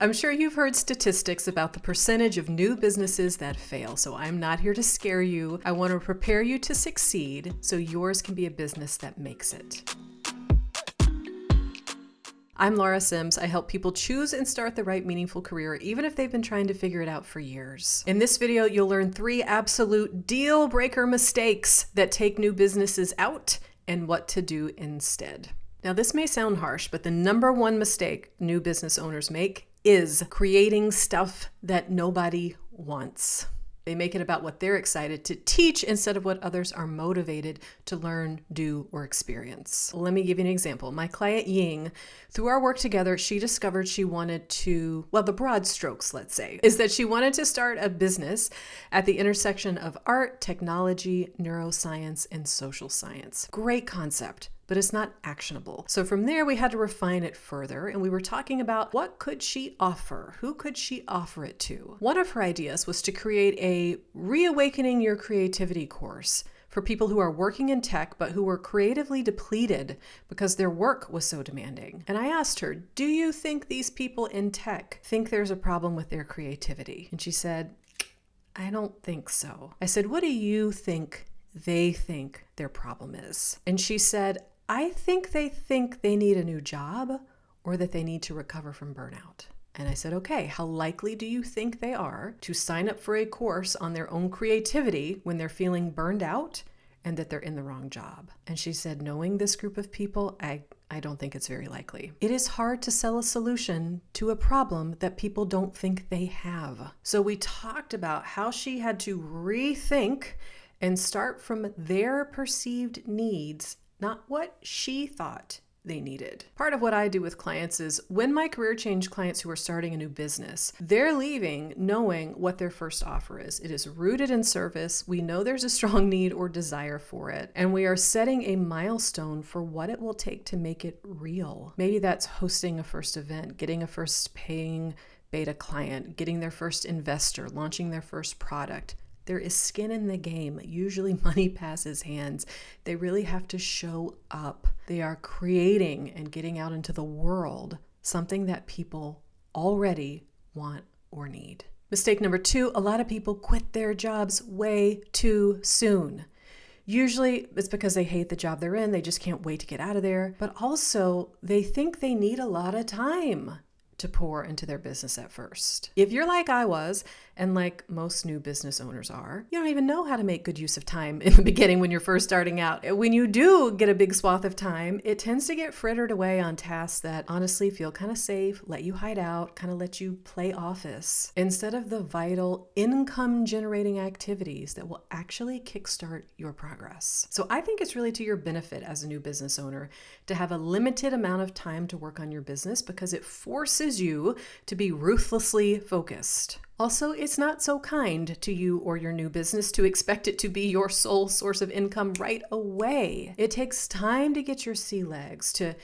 I'm sure you've heard statistics about the percentage of new businesses that fail, so I'm not here to scare you. I want to prepare you to succeed so yours can be a business that makes it. I'm Laura Sims. I help people choose and start the right meaningful career, even if they've been trying to figure it out for years. In this video, you'll learn 3 absolute deal breaker mistakes that take new businesses out and what to do instead. Now, this may sound harsh, but the number one mistake new business owners make is creating stuff that nobody wants. They make it about what they're excited to teach instead of what others are motivated to learn, do, or experience. Let me give you an example. My client Ying, through our work together, she discovered she wanted to, the broad strokes, let's say, is that she wanted to start a business at the intersection of art, technology, neuroscience, and social science. Great concept, but it's not actionable. So from there, we had to refine it further, and we were talking about what could she offer? Who could she offer it to? One of her ideas was to create a Reawakening Your Creativity course for people who are working in tech, but who were creatively depleted because their work was so demanding. And I asked her, do you think these people in tech think there's a problem with their creativity? And she said, I don't think so. I said, what do you think they think their problem is? And she said, I think they need a new job or that they need to recover from burnout. And I said, okay, how likely do you think they are to sign up for a course on their own creativity when they're feeling burned out and that they're in the wrong job? And she said, knowing this group of people, I don't think it's very likely. It is hard to sell a solution to a problem that people don't think they have. So we talked about how she had to rethink and start from their perceived needs, not what she thought they needed. Part of what I do with clients is when my career change clients who are starting a new business, they're leaving knowing what their first offer is. It is rooted in service. We know there's a strong need or desire for it, and we are setting a milestone for what it will take to make it real. Maybe that's hosting a first event, getting a first paying beta client, getting their first investor, launching their first product. There is skin in the game. Usually money passes hands. They really have to show up. They are creating and getting out into the world something that people already want or need. Mistake number 2, a lot of people quit their jobs way too soon. Usually it's because they hate the job they're in. They just can't wait to get out of there. But also they think they need a lot of time to pour into their business at first. If you're like I was, and like most new business owners are, you don't even know how to make good use of time in the beginning when you're first starting out. When you do get a big swath of time, it tends to get frittered away on tasks that honestly feel kind of safe, let you hide out, kind of let you play office, instead of the vital income generating activities that will actually kickstart your progress. So I think it's really to your benefit as a new business owner to have a limited amount of time to work on your business because it forces you to be ruthlessly focused. Also, it's not so kind to you or your new business to expect it to be your sole source of income right away. It takes time to get your sea legs, to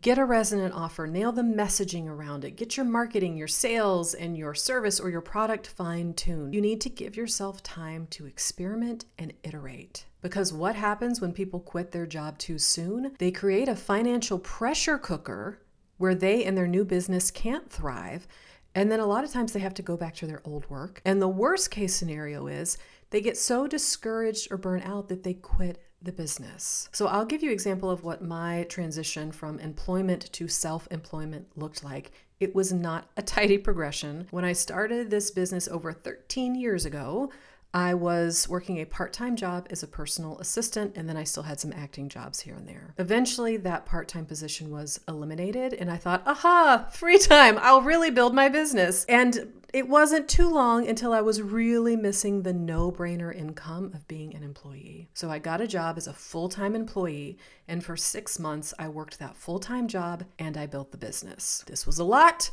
get a resonant offer, nail the messaging around it, get your marketing, your sales, and your service or your product fine-tuned. You need to give yourself time to experiment and iterate. Because what happens when people quit their job too soon? They create a financial pressure cooker where they and their new business can't thrive. And then a lot of times they have to go back to their old work. And the worst case scenario is they get so discouraged or burnt out that they quit the business. So I'll give you an example of what my transition from employment to self-employment looked like. It was not a tidy progression. When I started this business over 13 years ago, I was working a part-time job as a personal assistant, and then I still had some acting jobs here and there. Eventually, that part-time position was eliminated, and I thought, aha, free time, I'll really build my business. And it wasn't too long until I was really missing the no-brainer income of being an employee. So I got a job as a full-time employee, and for 6 months, I worked that full-time job, and I built the business. This was a lot,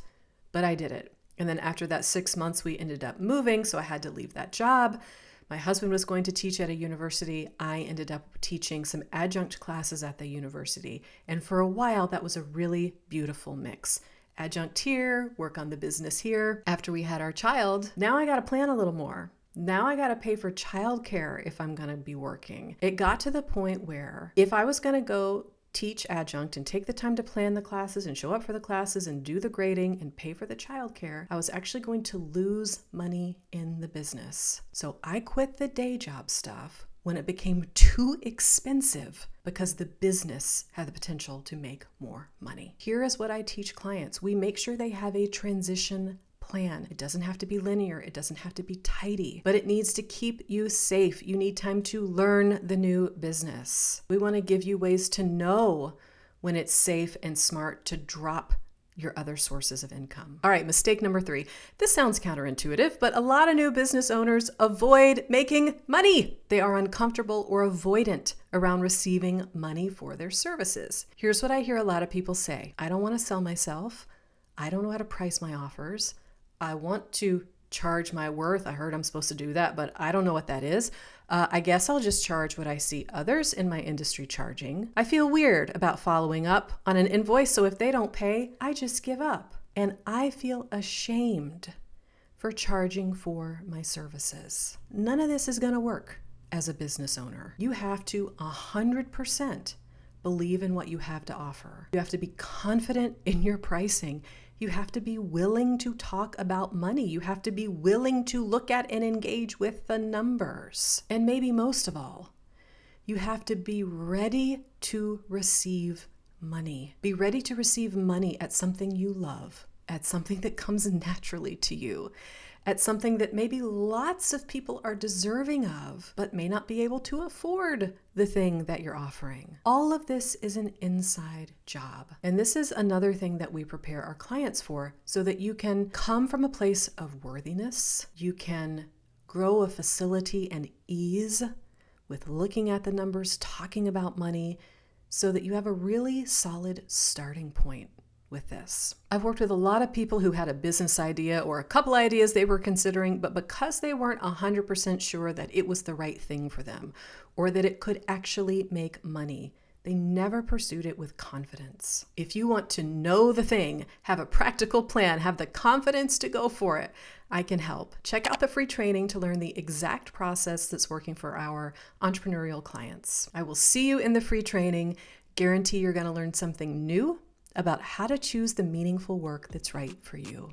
but I did it. And then after that 6 months, we ended up moving, so I had to leave that job. My husband was going to teach at a university. I ended up teaching some adjunct classes at the university. And for a while, that was a really beautiful mix. Adjunct here, work on the business here. After we had our child, now I got to plan a little more. Now I got to pay for childcare if I'm going to be working. It got to the point where if I was going to go teach adjunct and take the time to plan the classes and show up for the classes and do the grading and pay for the childcare, I was actually going to lose money in the business. So I quit the day job stuff when it became too expensive because the business had the potential to make more money. Here is what I teach clients. We make sure they have a transition plan. It doesn't have to be linear. It doesn't have to be tidy, but it needs to keep you safe. You need time to learn the new business. We want to give you ways to know when it's safe and smart to drop your other sources of income. All right, mistake number 3. This sounds counterintuitive, but a lot of new business owners avoid making money. They are uncomfortable or avoidant around receiving money for their services. Here's what I hear a lot of people say. I don't want to sell myself. I don't know how to price my offers. I want to charge my worth. I heard I'm supposed to do that, but I don't know what that is. I guess I'll just charge what I see others in my industry charging. I feel weird about following up on an invoice, so if they don't pay, I just give up. And I feel ashamed for charging for my services. None of this is going to work as a business owner. You have to 100% believe in what you have to offer. You have to be confident in your pricing. You have to be willing to talk about money. You have to be willing to look at and engage with the numbers. And maybe most of all, you have to be ready to receive money. Be ready to receive money at something you love, at something that comes naturally to you, at something that maybe lots of people are deserving of, but may not be able to afford the thing that you're offering. All of this is an inside job. And this is another thing that we prepare our clients for so that you can come from a place of worthiness. You can grow a facility and ease with looking at the numbers, talking about money, so that you have a really solid starting point with this. I've worked with a lot of people who had a business idea or a couple ideas they were considering, but because they weren't 100% sure that it was the right thing for them or that it could actually make money, they never pursued it with confidence. If you want to know the thing, have a practical plan, have the confidence to go for it, I can help. Check out the free training to learn the exact process that's working for our entrepreneurial clients. I will see you in the free training. Guarantee you're going to learn something new about how to choose the meaningful work that's right for you.